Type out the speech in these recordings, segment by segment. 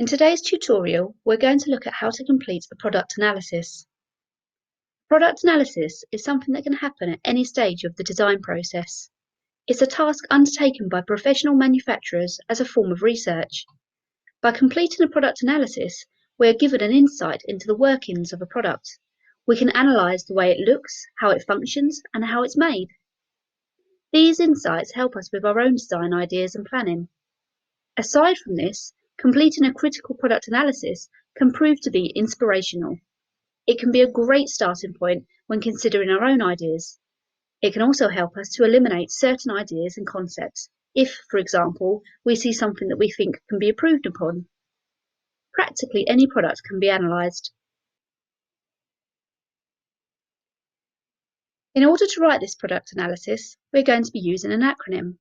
In today's tutorial, we're going to look at how to complete a product analysis. Product analysis is something that can happen at any stage of the design process. It's a task undertaken by professional manufacturers as a form of research. By completing a product analysis, we are given an insight into the workings of a product. We can analyse the way it looks, how it functions, and how it's made. These insights help us with our own design ideas and planning. Aside from this, completing a critical product analysis can prove to be inspirational. It can be a great starting point when considering our own ideas. It can also help us to eliminate certain ideas and concepts if, for example, we see something that we think can be improved upon. Practically any product can be analysed. In order to write this product analysis, we're going to be using an acronym,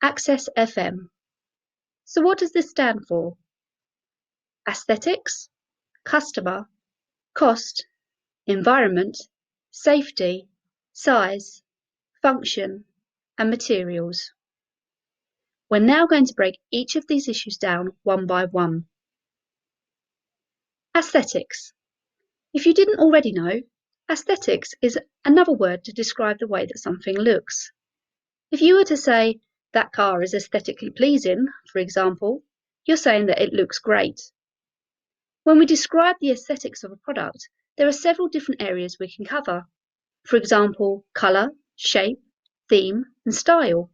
ACCESS FM. So what does this stand for? Aesthetics, customer, cost, environment, safety, size, function, and materials. We're now going to break each of these issues down one by one. Aesthetics. If you didn't already know, aesthetics is another word to describe the way that something looks. If you were to say, that car is aesthetically pleasing, for example, you're saying that it looks great. When we describe the aesthetics of a product, there are several different areas we can cover. For example, colour, shape, theme, and style.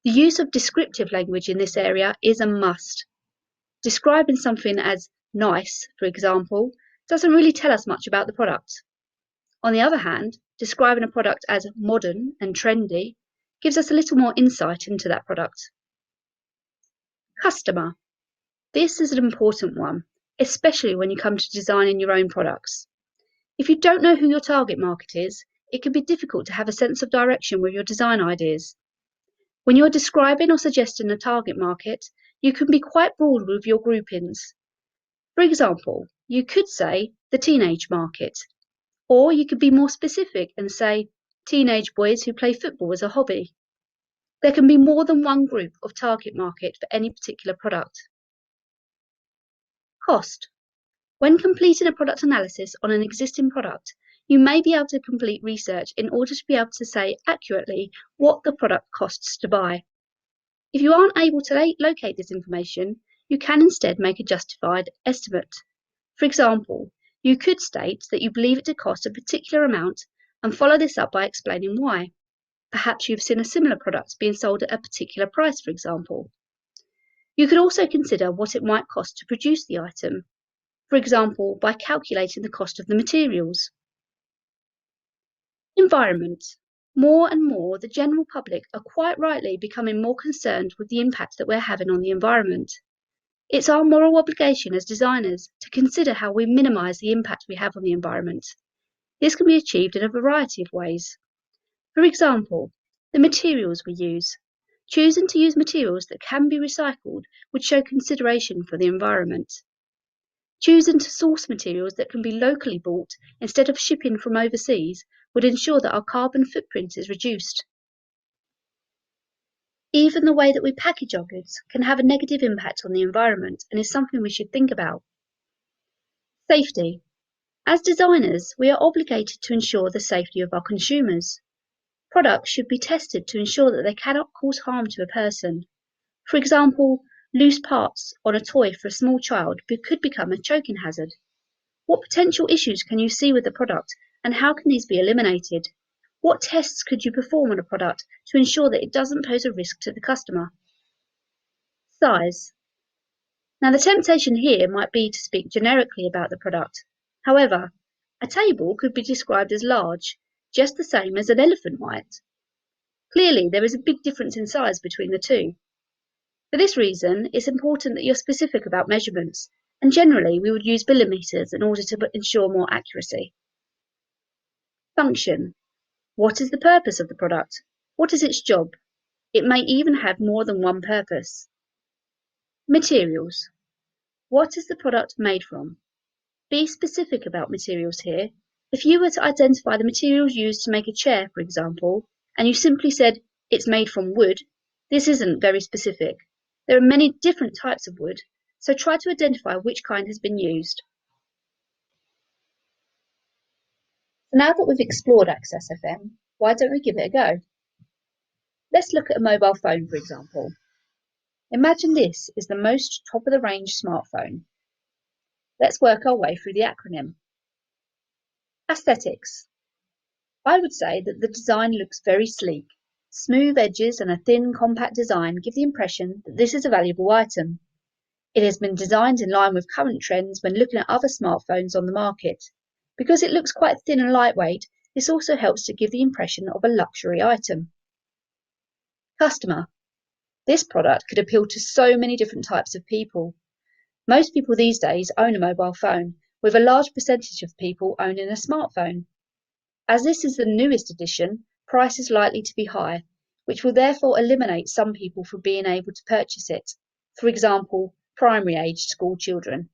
The use of descriptive language in this area is a must. Describing something as nice, for example, doesn't really tell us much about the product. On the other hand, describing a product as modern and trendy gives us a little more insight into that product. Customer. This is an important one, especially when you come to designing your own products. If you don't know who your target market is, it can be difficult to have a sense of direction with your design ideas. When you're describing or suggesting a target market, you can be quite broad with your groupings. For example, you could say the teenage market, or you could be more specific and say teenage boys who play football as a hobby. There can be more than one group of target market for any particular product. Cost. When completing a product analysis on an existing product, you may be able to complete research in order to be able to say accurately what the product costs to buy. If you aren't able to locate this information, you can instead make a justified estimate. For example, you could state that you believe it to cost a particular amount and follow this up by explaining why. Perhaps you've seen a similar product being sold at a particular price, for example. You could also consider what it might cost to produce the item, for example, by calculating the cost of the materials. Environment. More and more, the general public are quite rightly becoming more concerned with the impact that we're having on the environment. It's our moral obligation as designers to consider how we minimise the impact we have on the environment. This can be achieved in a variety of ways. For example, the materials we use. Choosing to use materials that can be recycled would show consideration for the environment. Choosing to source materials that can be locally bought instead of shipping from overseas would ensure that our carbon footprint is reduced. Even the way that we package our goods can have a negative impact on the environment and is something we should think about. Safety. As designers, we are obligated to ensure the safety of our consumers. Products should be tested to ensure that they cannot cause harm to a person. For example, loose parts on a toy for a small child could become a choking hazard. What potential issues can you see with the product and how can these be eliminated? What tests could you perform on a product to ensure that it doesn't pose a risk to the customer? Size. Now, the temptation here might be to speak generically about the product. However, a table could be described as large, just the same as an elephant might. Clearly, there is a big difference in size between the two. For this reason, it's important that you're specific about measurements, and generally we would use millimetres in order to ensure more accuracy. Function. What is the purpose of the product? What is its job? It may even have more than one purpose. Materials. What is the product made from? Be specific about materials here. If you were to identify the materials used to make a chair, for example, and you simply said it's made from wood, this isn't very specific. There are many different types of wood, so try to identify which kind has been used. So now that we've explored ACCESS FM, why don't we give it a go? Let's look at a mobile phone, for example. Imagine this is the most top-of-the-range smartphone. Let's work our way through the acronym. Aesthetics. I would say that the design looks very sleek. Smooth edges and a thin, compact design give the impression that this is a valuable item. It has been designed in line with current trends when looking at other smartphones on the market. Because it looks quite thin and lightweight, this also helps to give the impression of a luxury item. Customer. This product could appeal to so many different types of people. Most people these days own a mobile phone, with a large percentage of people owning a smartphone. As this is the newest edition, price is likely to be high, which will therefore eliminate some people from being able to purchase it. For example, primary-aged school children.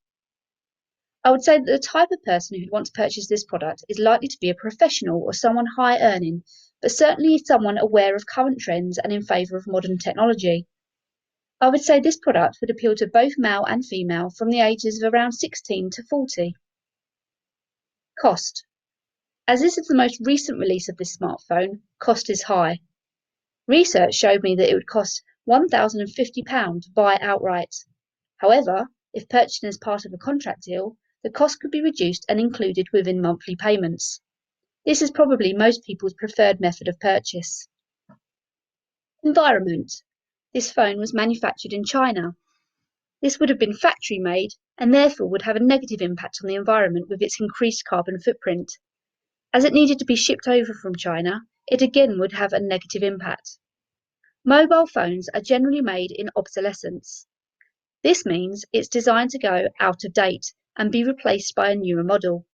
I would say that the type of person who'd want to purchase this product is likely to be a professional or someone high earning, but certainly someone aware of current trends and in favour of modern technology. I would say this product would appeal to both male and female from the ages of around 16 to 40. Cost. As this is the most recent release of this smartphone, cost is high. Research showed me that it would cost £1,050 to buy outright. However, if purchased as part of a contract deal, the cost could be reduced and included within monthly payments. This is probably most people's preferred method of purchase. Environment. This phone was manufactured in China. This would have been factory made and therefore would have a negative impact on the environment with its increased carbon footprint. As it needed to be shipped over from China, it again would have a negative impact. Mobile phones are generally made in obsolescence. This means it's designed to go out of date and be replaced by a newer model.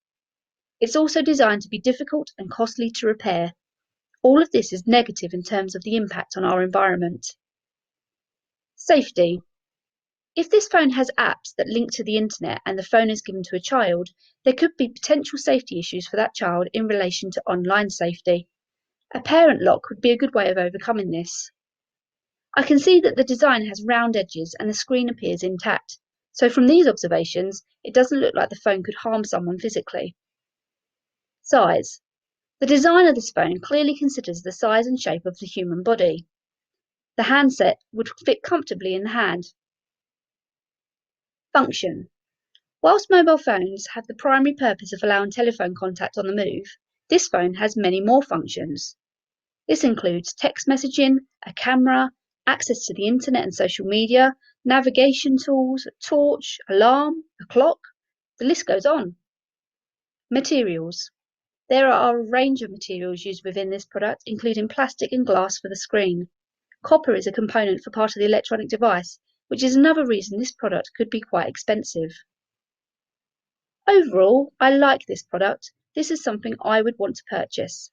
It's also designed to be difficult and costly to repair. All of this is negative in terms of the impact on our environment. Safety. If this phone has apps that link to the internet and the phone is given to a child, there could be potential safety issues for that child in relation to online safety. A parent lock would be a good way of overcoming this. I can see that the design has round edges and the screen appears intact, so from these observations, it doesn't look like the phone could harm someone physically. Size. The design of this phone clearly considers the size and shape of the human body. The handset would fit comfortably in the hand. Function. Whilst mobile phones have the primary purpose of allowing telephone contact on the move, this phone has many more functions. This includes text messaging, a camera, access to the internet and social media, navigation tools, a torch, alarm, a clock. The list goes on. Materials. There are a range of materials used within this product, including plastic and glass for the screen. Copper is a component for part of the electronic device, which is another reason this product could be quite expensive. Overall, I like this product. This is something I would want to purchase.